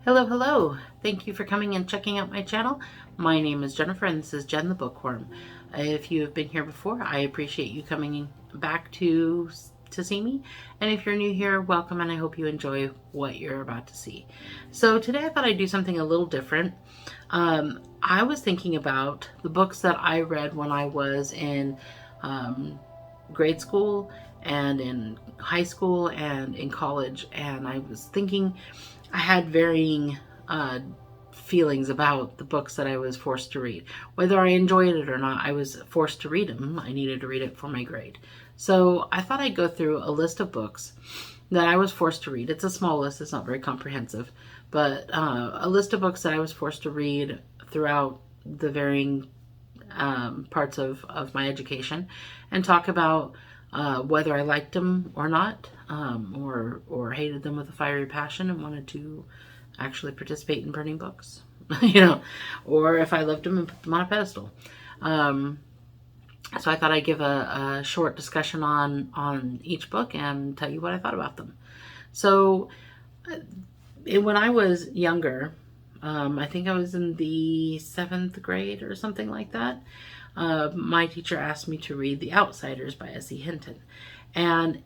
Hello, hello. Thank you for coming and checking out my channel. My name is Jennifer and this is Jen the Bookworm. If you have been here before, I appreciate you coming back to see me. And if you're new here, welcome, and I hope you enjoy what you're about to see. So today I thought I'd do something a little different. I was thinking about the books that I read when I was in grade school and in high school and in college, and I was thinking I had varying feelings about the books that I was forced to read. Whether I enjoyed it or not, I was forced to read them. I needed to read it for my grade. So I thought I'd go through a list of books that I was forced to read. It's a small list, it's not very comprehensive, but a list of books that I was forced to read throughout the varying parts of my education, and talk about whether I liked them or not, or hated them with a fiery passion and wanted to actually participate in burning books, or if I loved them and put them on a pedestal. So I thought I'd give a short discussion on each book and tell you what I thought about them. So when I was younger, I think I was in the 7th grade or something like that, my teacher asked me to read The Outsiders by S.E. Hinton. And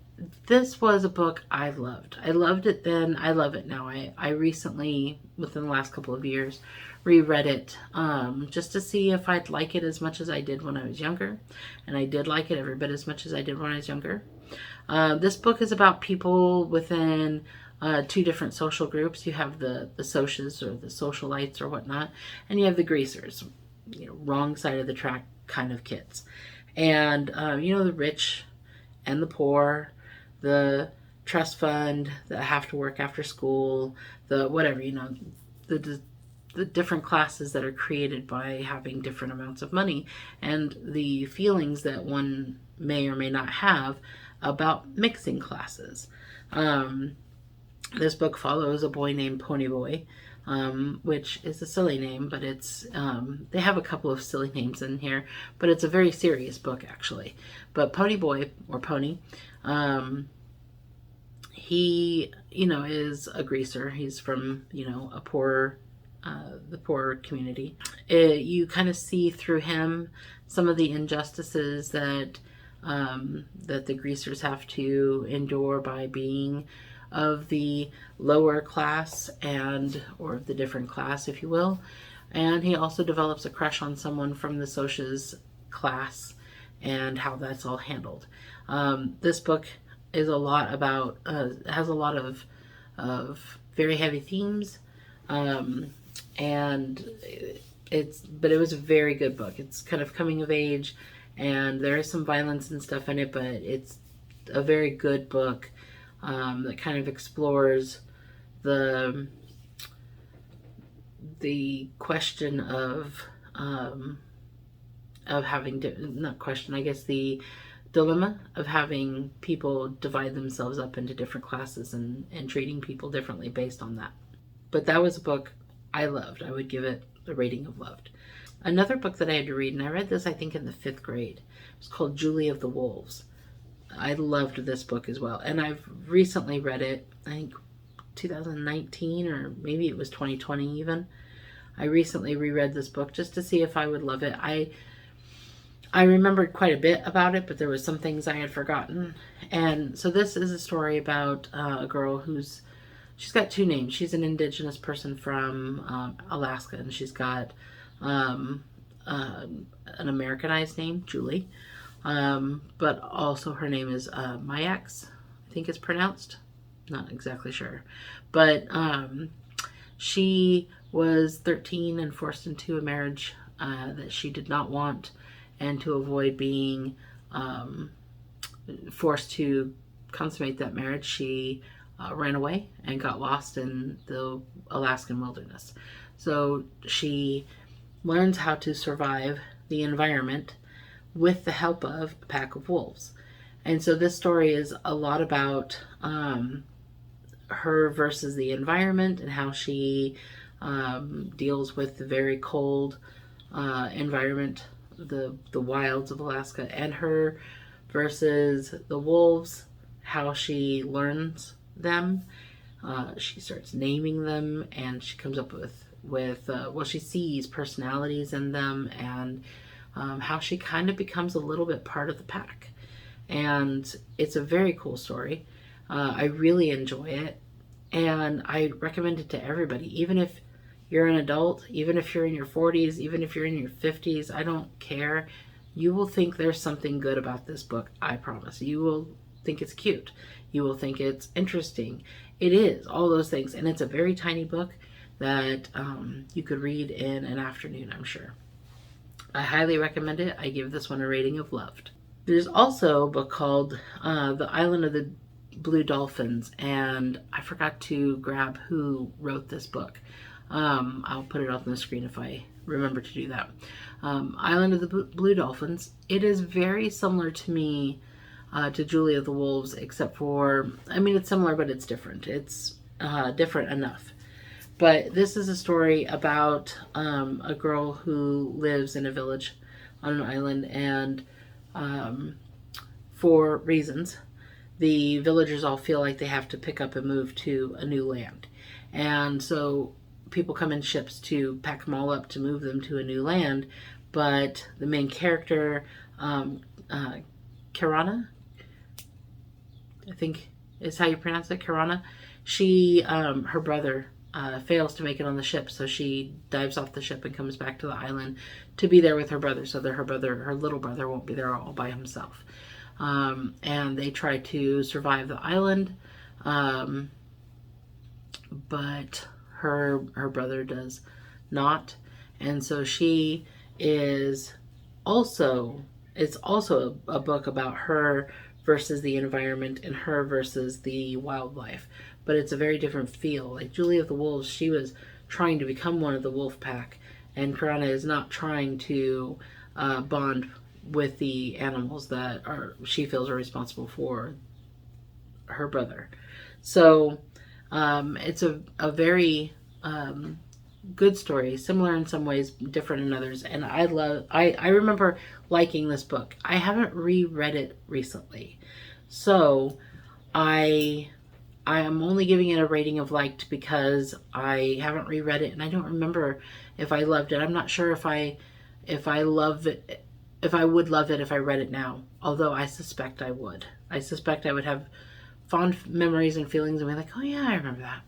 this was a book I loved. I loved it then. I love it now. I recently, within the last couple of years, reread it just to see if I'd like it as much as I did when I was younger. And I did like it every bit as much as I did when I was younger. This book is about people within two different social groups. You have the socias or the socialites or whatnot, and you have the greasers, wrong side of the track kind of kids. And, the rich and the poor, the trust fund that have to work after school, the whatever, the different classes that are created by having different amounts of money, and the feelings that one may or may not have about mixing classes. This book follows a boy named Ponyboy, which is a silly name, but it's they have a couple of silly names in here, but it's a very serious book actually. But Ponyboy, or Pony, he is a greaser. He's from a poor the poor community. You kind of see through him some of the injustices that that the greasers have to endure by being of the lower class, or the different class, if you will. And he also develops a crush on someone from the socias class, and how that's all handled. This book is a lot about has a lot of very heavy themes, and but it was a very good book. It's kind of coming of age, and there is some violence and stuff in it, but it's a very good book that kind of explores the question of having not question, I guess the dilemma of having people divide themselves up into different classes and treating people differently based on that. But that was a book I loved. I would give it a rating of loved. Another book that I had to read, and I read this I think in the 5th grade, it's called Julie of the Wolves. I loved this book as well, and I've recently read it, I think 2019, or maybe it was 2020 even. I recently reread this book just to see if I would love it. I remembered quite a bit about it, but there was some things I had forgotten. And so this is a story about a girl she's got 2 names. She's an indigenous person from Alaska, and she's got an Americanized name, Julie. But also her name is Mayax, I think it's pronounced. Not exactly sure. But she was 13 and forced into a marriage that she did not want, and to avoid being forced to consummate that marriage, she ran away and got lost in the Alaskan wilderness. So she learns how to survive the environment with the help of a pack of wolves. And so this story is a lot about her versus the environment, and how she deals with the very cold environment, the wilds of Alaska, and her versus the wolves, how she learns them, She starts naming them, and she comes up with well, she sees personalities in them, and how she kind of becomes a little bit part of the pack. And it's a very cool story. I really enjoy it, and I recommend it to everybody, even if you're an adult, even if you're in your 40s, even if you're in your 50s. I don't care. You will think there's something good about this book, I promise. You will think it's cute. You will think it's interesting. It is, all those things. And it's a very tiny book that you could read in an afternoon, I'm sure. I highly recommend it. I give this one a rating of loved. There's also a book called The Island of the Blue Dolphins, and I forgot to grab who wrote this book. I'll put it up on the screen if I remember to do that. Island of the Blue Dolphins. It is very similar to me to Julie of the Wolves, except for, I mean, it's similar, but it's different. It's different enough. But this is a story about a girl who lives in a village on an island, and for reasons, the villagers all feel like they have to pick up and move to a new land. And so people come in ships to pack them all up to move them to a new land. But the main character, Kirana, I think is how you pronounce it, Kirana, she, her brother fails to make it on the ship, so she dives off the ship and comes back to the island to be there with her brother, so that her little brother won't be there all by himself. And they try to survive the island, but her brother does not, and so she is also, it's also a book about her versus the environment and her versus the wildlife, but it's a very different feel. Like Julie of the Wolves, she was trying to become one of the wolf pack, and Kirana is not trying to bond with the animals that she feels are responsible for her brother. So it's a very good story, similar in some ways, different in others. And I remember liking this book. I haven't reread it recently, so I am only giving it a rating of liked because I haven't reread it, and I don't remember if I loved it. I'm not sure if I love it, if I would love it if I read it now, although I suspect I would. I suspect I would have fond memories and feelings and be like, oh yeah, I remember that,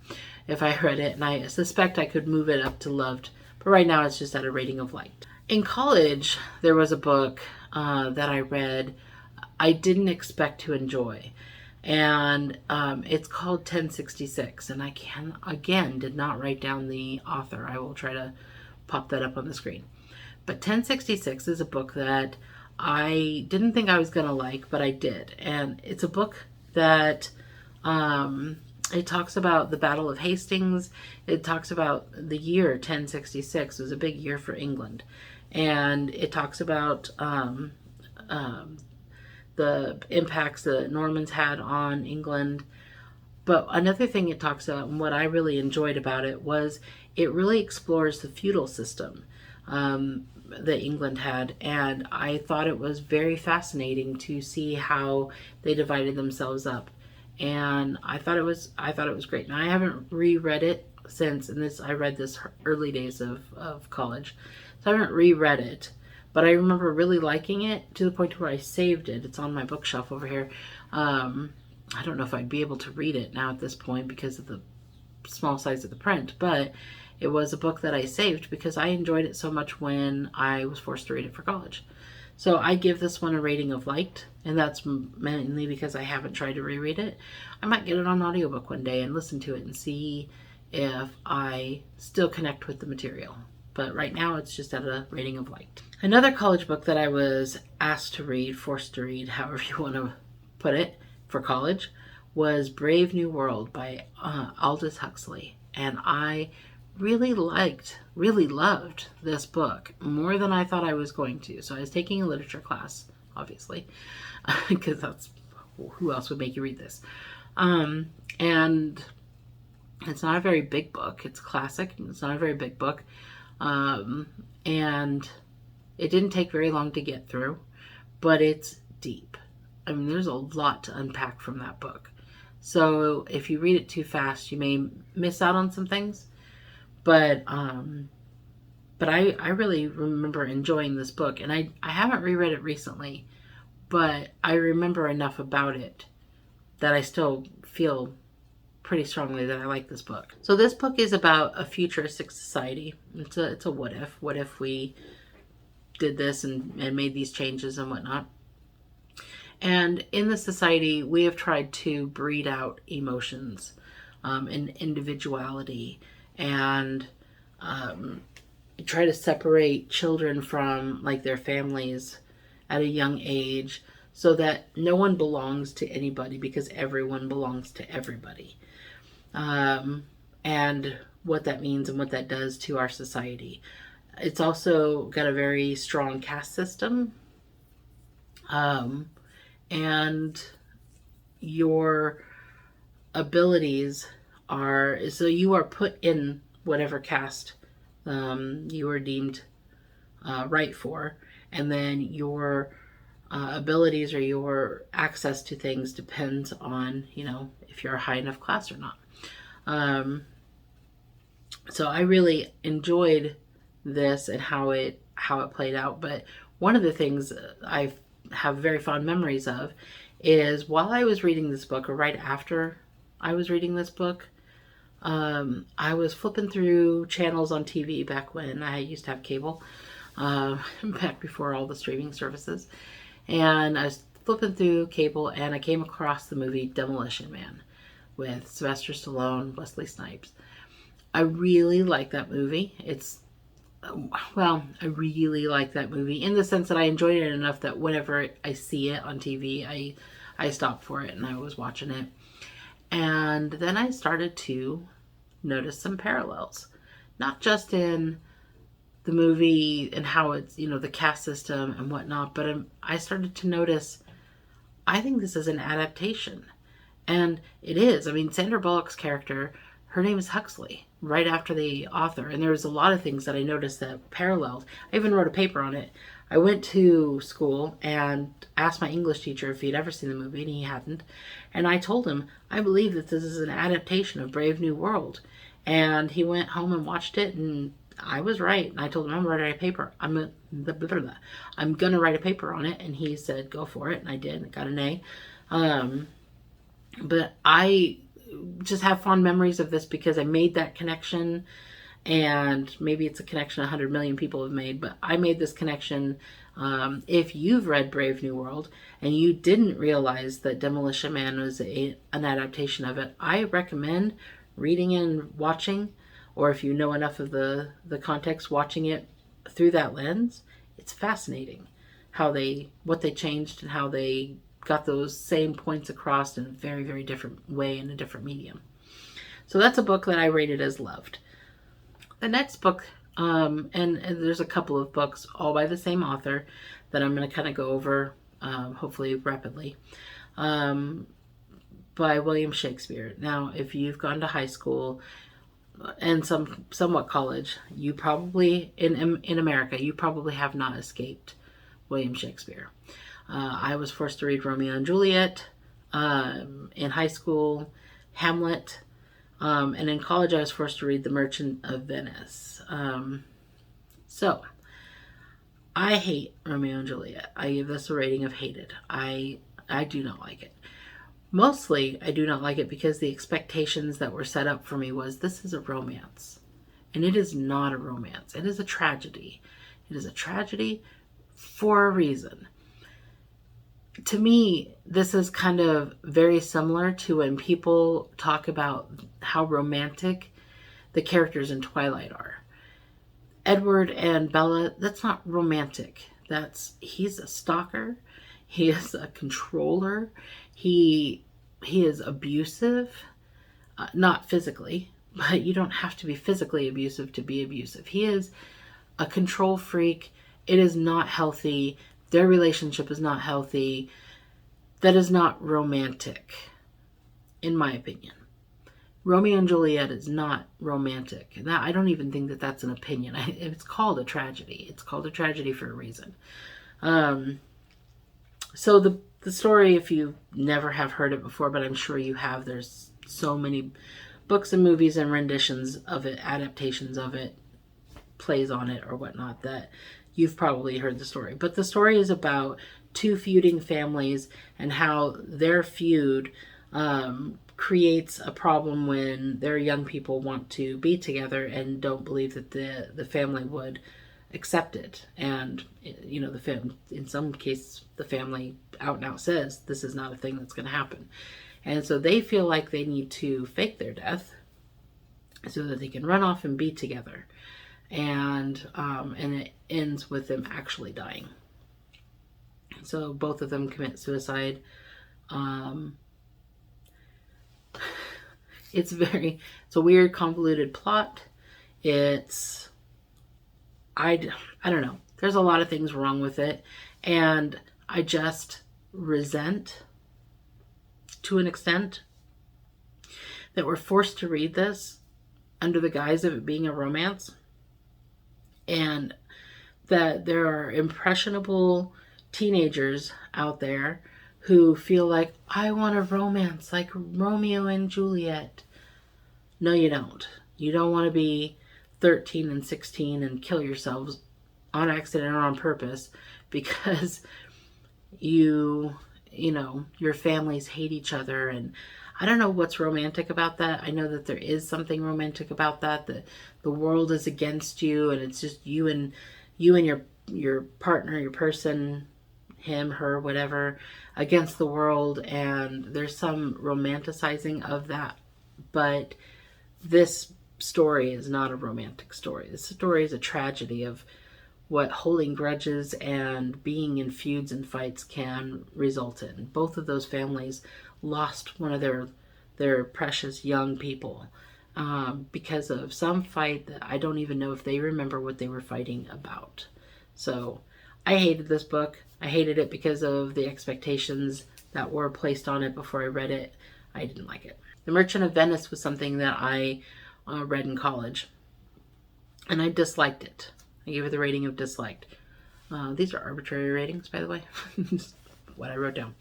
if I read it, and I suspect I could move it up to loved, but right now it's just at a rating of liked. In college, there was a book that I read I didn't expect to enjoy, and it's called 1066, and I did not write down the author. I will try to pop that up on the screen. But 1066 is a book that I didn't think I was going to like, but I did. And it's a book that it talks about the Battle of Hastings. It talks about the year 1066. It was a big year for England. And it talks about the impacts the Normans had on England. But another thing it talks about, and what I really enjoyed about it, was it really explores the feudal system that England had, and I thought it was very fascinating to see how they divided themselves up, and I thought it was great. Now I haven't reread it since, and I read this early days of college, so I haven't reread it, but I remember really liking it to the point where I saved it. It's on my bookshelf over here. I don't know if I'd be able to read it now at this point because of the small size of the print, but it was a book that I saved because I enjoyed it so much when I was forced to read it for college. So I give this one a rating of liked, and that's mainly because I haven't tried to reread it. I might get it on audiobook one day and listen to it and see if I still connect with the material. But right now it's just at a rating of liked. Another college book that I was asked to read, forced to read, however you want to put it, for college was Brave New World by Aldous Huxley. And I really loved this book more than I thought I was going to. So I was taking a literature class, obviously, because that's, who else would make you read this? And it's not a very big book. It's classic. It's not a very big book. And it didn't take very long to get through, but it's deep. I mean, there's a lot to unpack from that book. So if you read it too fast, you may miss out on some things. But I really remember enjoying this book, and I haven't reread it recently, but I remember enough about it that I still feel pretty strongly that I like this book. So this book is about a futuristic society. It's a what if. What if we did this and made these changes and whatnot. And in the society, we have tried to breed out emotions and individuality, and try to separate children from like their families at a young age, so that no one belongs to anybody because everyone belongs to everybody. And what that means and what that does to our society. It's also got a very strong caste system. And your abilities are, so you are put in whatever caste you are deemed right for, and then your abilities or your access to things depends on, if you're a high enough class or not. So I really enjoyed this and how it played out. But one of the things I have very fond memories of is while I was reading this book, or right after I was reading this book, I was flipping through channels on TV back when I used to have cable, back before all the streaming services. And I was flipping through cable and I came across the movie Demolition Man with Sylvester Stallone, Wesley Snipes. I really like that movie. I really like that movie in the sense that I enjoyed it enough that whenever I see it on TV, I stop for it and I was watching it. And then I started to notice some parallels, not just in the movie and how it's, the caste system and whatnot, but I started to notice, I think this is an adaptation. And it is. I mean, Sandra Bullock's character, her name is Huxley, right after the author. And there was a lot of things that I noticed that paralleled. I even wrote a paper on it. I went to school and asked my English teacher if he'd ever seen the movie, and he hadn't. And I told him, I believe that this is an adaptation of Brave New World. And he went home and watched it, and I was right. And I told him, I'm going to write a paper. I'm going to write a paper on it. And he said, go for it. And I did, and got an A. But I just have fond memories of this because I made that connection, and maybe it's a connection 100 million people have made, but I made this connection. If you've read Brave New World and you didn't realize that Demolition Man was an adaptation of it, I recommend reading and watching, or if you know enough of the context, watching it through that lens. It's fascinating what they changed and how they got those same points across in a very, very different way in a different medium. So that's a book that I rated as loved. The next book, and there's a couple of books all by the same author that I'm going to kind of go over, hopefully rapidly, by William Shakespeare. Now, if you've gone to high school and somewhat college, you probably, in America, you probably have not escaped William Shakespeare. I was forced to read Romeo and Juliet in high school, Hamlet, and in college I was forced to read The Merchant of Venice. So, I hate Romeo and Juliet. I give this a rating of hated. I do not like it. Mostly, I do not like it because the expectations that were set up for me was, this is a romance. And it is not a romance. It is a tragedy. It is a tragedy for a reason. To me, this is kind of very similar to when people talk about how romantic the characters in Twilight are. Edward and Bella, that's not romantic. He's a stalker. He is a controller. He is abusive. Not physically, but you don't have to be physically abusive to be abusive. He is a control freak. It is not healthy. Their relationship is not healthy. That is not romantic, in my opinion. Romeo and Juliet is not romantic. I don't even think that that's an opinion. It's called a tragedy. It's called a tragedy for a reason. So the story, if you never have heard it before, but I'm sure you have, there's so many books and movies and renditions of it, adaptations of it, plays on it or whatnot, that you've probably heard the story. But the story is about two feuding families and how their feud creates a problem when their young people want to be together and don't believe that the family would accept it. And in some cases the family out and out says this is not a thing that's going to happen, and so they feel like they need to fake their death so that they can run off and be together. And it ends with them actually dying. So both of them commit suicide. It's a weird, convoluted plot. I don't know. There's a lot of things wrong with it, and I just resent, to an extent, that we're forced to read this under the guise of it being a romance, and that there are impressionable teenagers out there who feel like, I want a romance like Romeo and Juliet. No, you don't. You don't want to be 13 and 16 and kill yourselves on accident or on purpose because your families hate each other. And I don't know what's romantic about that. I know that there is something romantic about that the world is against you, and it's just you and your partner, your person, him, her, whatever, against the world, and there's some romanticizing of that. But this story is not a romantic story. This story is a tragedy of what holding grudges and being in feuds and fights can result in. Both of those families lost one of their precious young people because of some fight that I don't even know if they remember what they were fighting about. So I hated this book. I hated it because of the expectations that were placed on it before I read it. I didn't like it. The Merchant of Venice was something that I read in college, and I disliked it. I gave it the rating of disliked. These are arbitrary ratings, by the way. What I wrote down.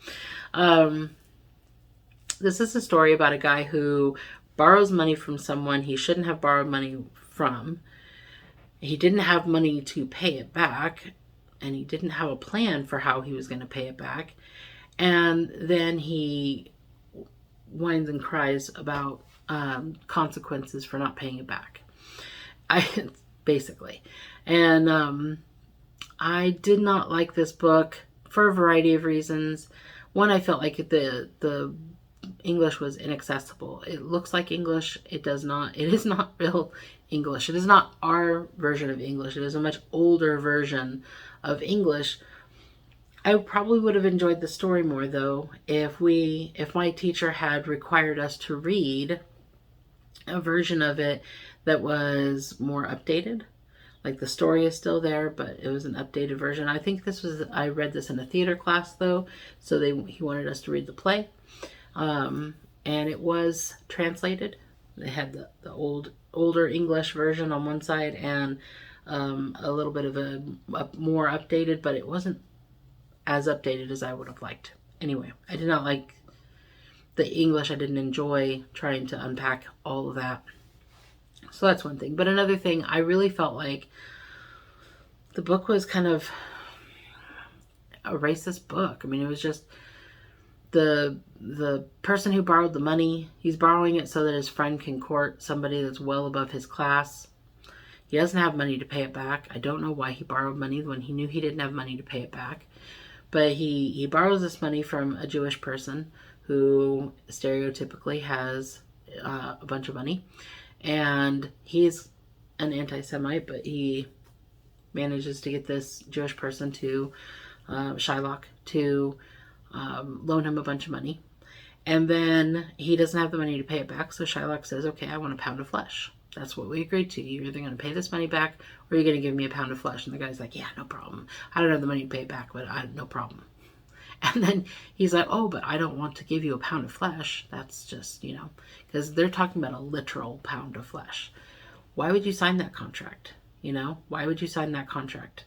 This is a story about a guy who borrows money from someone he shouldn't have borrowed money from. He didn't have money to pay it back, and he didn't have a plan for how he was going to pay it back. And then he whines and cries about consequences for not paying it back. Basically. And I did not like this book for a variety of reasons. One, I felt like the English was inaccessible. It looks like English. It does not. It is not real English. It is not our version of English. It is a much older version of English. I probably would have enjoyed the story more, though, if my teacher had required us to read a version of it that was more updated. Like, the story is still there, but it was an updated version. I think I read this in a theater class, though, so he wanted us to read the play. And it was translated. They had the older English version on one side and a little bit of a more updated, but it wasn't as updated as I would have liked. Anyway, I did not like the English. I didn't enjoy trying to unpack all of that. So that's one thing. But another thing, I really felt like the book was kind of a racist book. I mean, it was just the person who borrowed the money, he's borrowing it so that his friend can court somebody that's well above his class. He doesn't have money to pay it back. I don't know why he borrowed money when he knew he didn't have money to pay it back. But he borrows this money from a Jewish person who stereotypically has a bunch of money. And he's an anti-Semite, but he manages to get this Jewish person to, Shylock, to loan him a bunch of money. And then he doesn't have the money to pay it back, so Shylock says, okay, I want a pound of flesh. That's what we agreed to. You're either going to pay this money back or you're going to give me a pound of flesh. And the guy's like, yeah, no problem. I don't have the money to pay it back, but no problem. And then he's like, oh, but I don't want to give you a pound of flesh. That's just, because they're talking about a literal pound of flesh. Why would you sign that contract? Why would you sign that contract?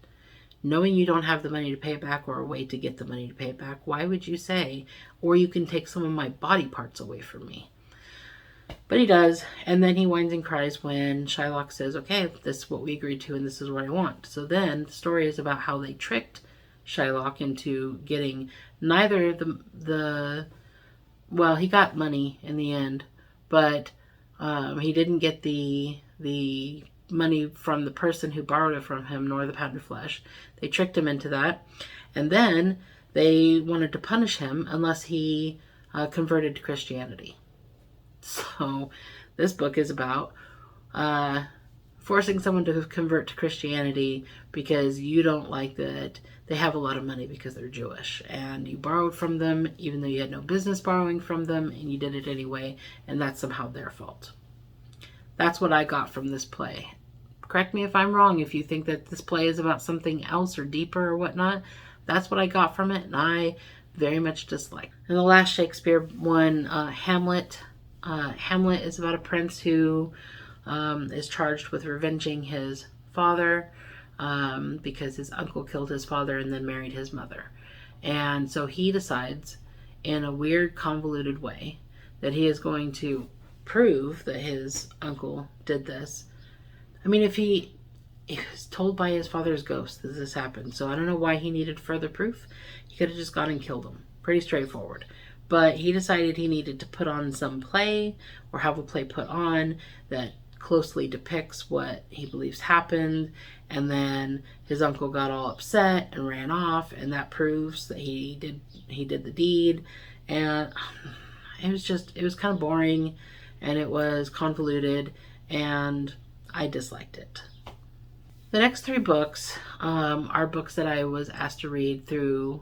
knowing you don't have the money to pay it back or a way to get the money to pay it back, why would you say, or you can take some of my body parts away from me? But he does, and then he whines and cries when Shylock says, okay, this is what we agreed to and this is what I want. So then the story is about how they tricked Shylock into getting neither well, he got money in the end, but he didn't get the money from the person who borrowed it from him, nor the pound of flesh. They tricked him into that. And then they wanted to punish him unless he converted to Christianity. So this book is about forcing someone to convert to Christianity because you don't like that they have a lot of money because they're Jewish. And you borrowed from them even though you had no business borrowing from them, and you did it anyway, and that's somehow their fault. That's what I got from this play. Correct me if I'm wrong if you think that this play is about something else or deeper or whatnot. That's what I got from it, and I very much dislike. And the last Shakespeare one, Hamlet. Hamlet is about a prince who is charged with revenging his father because his uncle killed his father and then married his mother. And so he decides in a weird, convoluted way that he is going to prove that his uncle did this. I mean, if he was told by his father's ghost that this happened, so I don't know why he needed further proof. He could have just gone and killed him. Pretty straightforward. But he decided he needed to put on some play or have a play put on that closely depicts what he believes happened. And then his uncle got all upset and ran off, and that proves that he did the deed. And it was kind of boring, and it was convoluted, and I disliked it. The next three books are books that I was asked to read through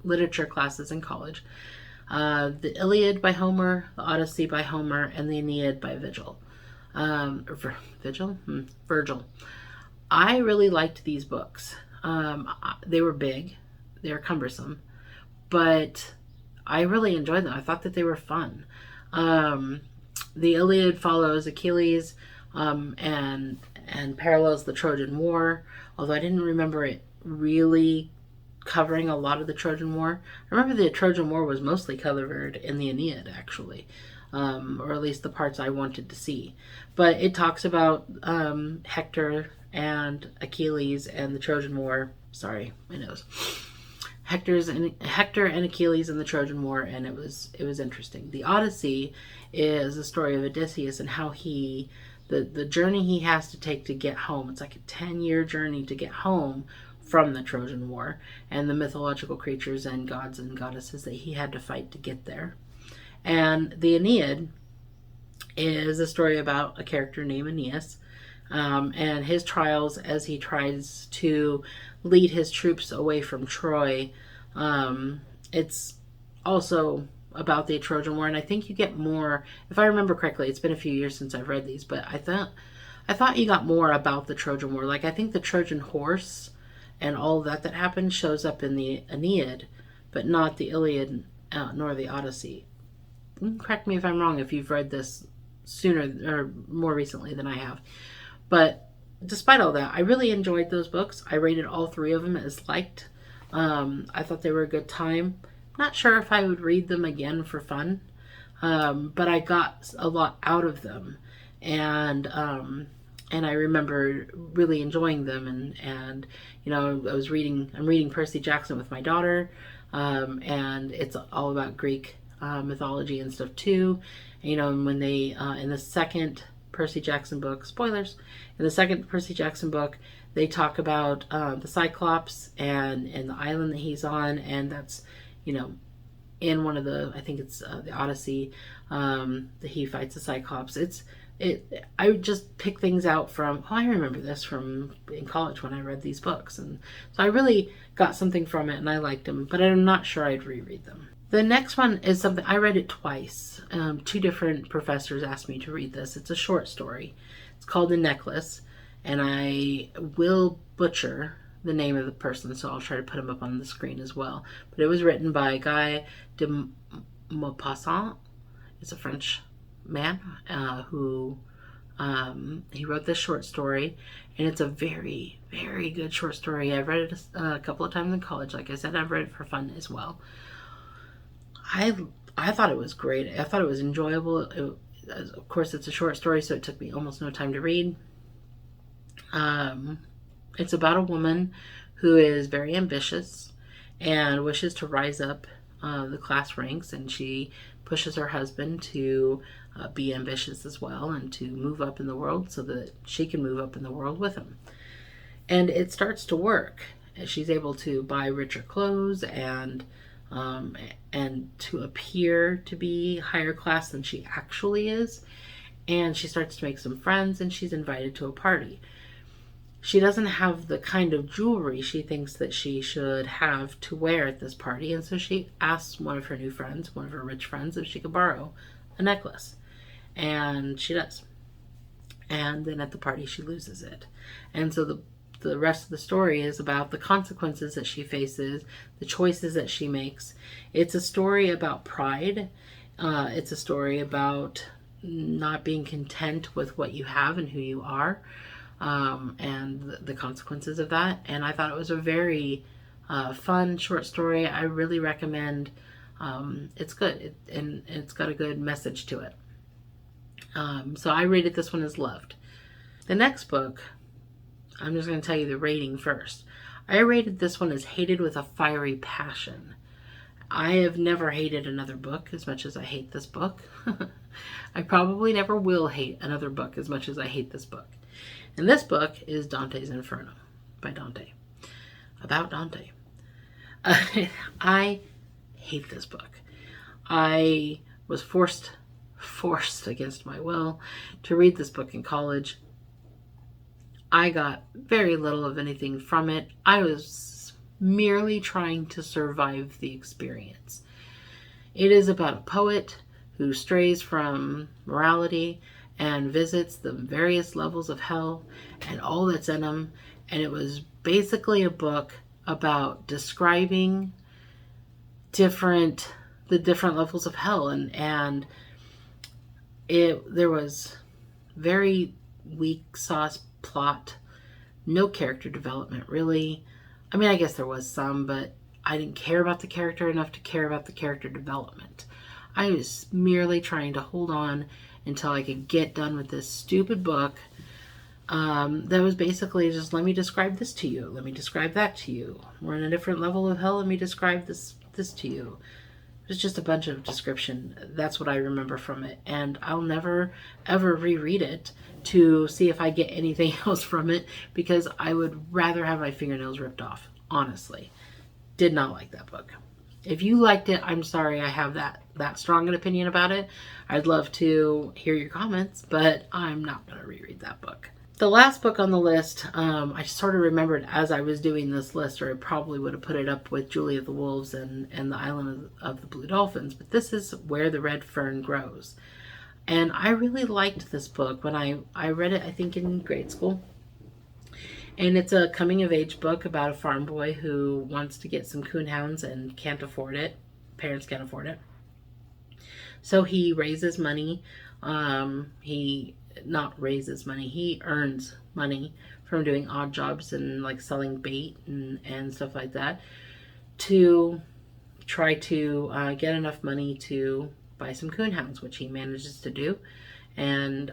literature classes in college. The Illiad by Homer, the Odessey by Homer, and the Aeneid by Virgil. Virgil. I really liked these books. They were big, they were cumbersome, but I really enjoyed them. I thought that they were fun. The Illiad follows Achilles and parallels the Trojan War, although I didn't remember it really covering a lot of the Trojan War. I remember the Trojan War was mostly covered in the Aeneid, actually, or at least the parts I wanted to see. But it talks about Hector and Achilles and the Trojan War. Sorry, my nose. Hector and Achilles in the Trojan War, and it was interesting. The Odyssey is the story of Odysseus and how the journey he has to take to get home. It's like a 10-year journey to get home from the Trojan War, and the mythological creatures and gods and goddesses that he had to fight to get there. And the Aeneid is a story about a character named Aeneas and his trials as he tries to lead his troops away from Troy. It's also about the Trojan War, and I think you get more, if I remember correctly, it's been a few years since I've read these, but I thought you got more about the Trojan War. Like, I think the Trojan horse and all that happened shows up in the Aeneid, but not the Iliad nor the Odyssey. Correct me if I'm wrong if you've read this sooner or more recently than I have. But despite all that, I really enjoyed those books. I rated all three of them as liked. I thought they were a good time. Not sure if I would read them again for fun, but I got a lot out of them, and I remember really enjoying them. And I'm reading Percy Jackson with my daughter, and it's all about Greek mythology and stuff too. And when they in the second Percy Jackson book, spoilers, in the second Percy Jackson book, they talk about the Cyclops and the island that he's on, and that's in one of the, I think it's the Odyssey, that he fights the Cyclops. I would just pick things out from, I remember this from in college when I read these books, and so I really got something from it, and I liked them, but I'm not sure I'd reread them. The next one is something, I read it twice. Two different professors asked me to read this. It's a short story. It's called The Necklace, and I will butcher the name of the person, so I'll try to put him up on the screen as well. But it was written by Guy de Maupassant. It's a French man who He wrote this short story, and it's a very, very good short story. I've read it a couple of times in college. Like I said, I've read it for fun as well. I thought it was great. I thought it was enjoyable. Of course, it's a short story, so it took me almost no time to read. It's about a woman who is very ambitious and wishes to rise up the class ranks, and she pushes her husband to be ambitious as well and to move up in the world so that she can move up in the world with him. And it starts to work. She's able to buy richer clothes and to appear to be higher class than she actually is. And she starts to make some friends, and she's invited to a party. She doesn't have the kind of jewelry she thinks that she should have to wear at this party, and so she asks one of her new friends, one of her rich friends, if she could borrow a necklace. And she does. And then at the party she loses it. And so the rest of the story is about the consequences that she faces, the choices that she makes. It's a story about pride. It's a story about not being content with what you have and who you are, and the consequences of that. And I thought it was a very fun short story. I really recommend. It's good, and it's got a good message to it. So I rated this one as loved. The next book, I'm just going to tell you the rating first. I rated this one as hated with a fiery passion. I have never hated another book as much as I hate this book. I probably never will hate another book as much as I hate this book. And this book is Dante's Inferno by Dante. About Dante. I hate this book. I was forced against my will to read this book in college. I got very little of anything from it. I was merely trying to survive the experience. It is about a poet who strays from morality and visits the various levels of hell and all that's in them. And it was basically a book about describing the different levels of hell. And there was very weak sauce plot, no character development really. I mean, I guess there was some, but I didn't care about the character enough to care about the character development. I was merely trying to hold on until I could get done with this stupid book that was basically just, let me describe this to you, let me describe that to you, we're in a different level of hell, let me describe this to you. It was just a bunch of description. That's what I remember from it, and I'll never ever reread it to see if I get anything else from it, because I would rather have my fingernails ripped off. Honestly, did not like that book. If you liked it, I'm sorry I have that strong an opinion about it. I'd love to hear your comments, but I'm not going to reread that book. The last book on the list, I sort of remembered as I was doing this list, or I probably would have put it up with Julie of the Wolves and the Island of the Blue Dolphins, but this is Where the Red Fern Grows. And I really liked this book when I read it, I think, in grade school. And it's a coming-of-age book about a farm boy who wants to get some coonhounds and can't afford it. Parents can't afford it. So he raises money. He earns money from doing odd jobs and like selling bait and stuff like that to try to get enough money to buy some coonhounds, which he manages to do. And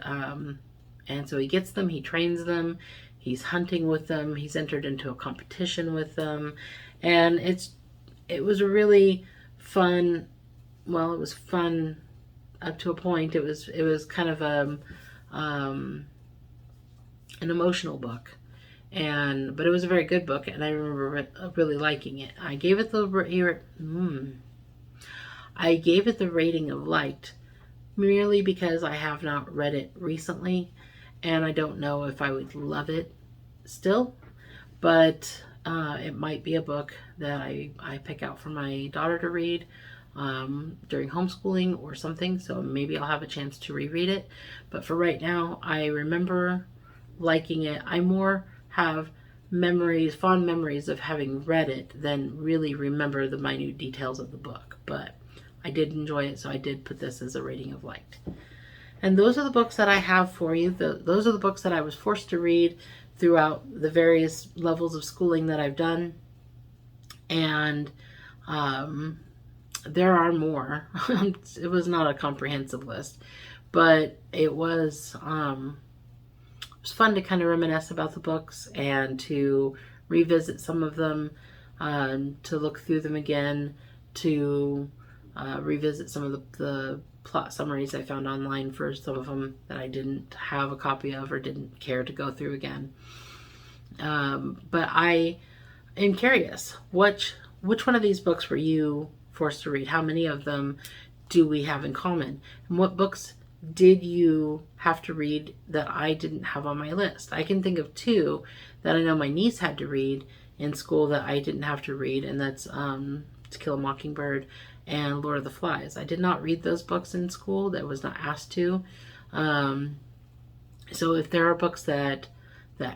so he gets them, he trains them, he's hunting with them, he's entered into a competition with them, and it was a really fun, well, it was fun up to a point. It was kind of an emotional book, but it was a very good book, and I remember really liking it. I gave it the rating of liked, merely because I have not read it recently, and I don't know if I would love it still, but it might be a book that I pick out for my daughter to read during homeschooling or something, so maybe I'll have a chance to reread it. But for right now, I remember liking it. I more have fond memories of having read it than really remember the minute details of the book, but I did enjoy it, so I did put this as a rating of liked. And those are the books that I have for you. Those are the books that I was forced to read throughout the various levels of schooling that I've done. And there are more. It was not a comprehensive list, but it was fun to kind of reminisce about the books and to revisit some of them, to look through them again, to revisit some of the plot summaries I found online for some of them that I didn't have a copy of or didn't care to go through again. But I am curious, which one of these books were you forced to read? How many of them do we have in common? And what books did you have to read that I didn't have on my list? I can think of two that I know my niece had to read in school that I didn't have to read, and that's To Kill a Mockingbird and Lord of the Flies. I did not read those books in school. That was not asked to. So if there are books that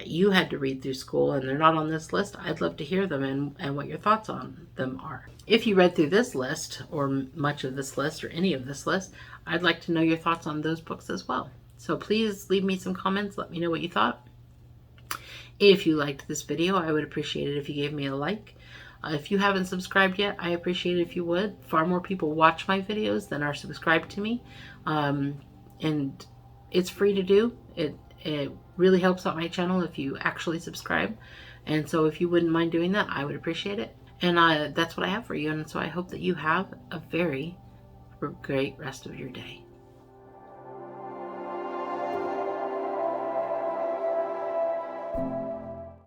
you had to read through school and they're not on this list, I'd love to hear them and what your thoughts on them are. If you read through this list, or much of this list, or any of this list, I'd like to know your thoughts on those books as well. So please leave me some comments. Let me know what you thought. If you liked this video, I would appreciate it if you gave me a like. If you haven't subscribed yet, I appreciate it if you would. Far more people watch my videos than are subscribed to me. And it's free to do. It really helps out my channel if you actually subscribe. And so if you wouldn't mind doing that, I would appreciate it. And that's what I have for you. And so I hope that you have a very great rest of your day.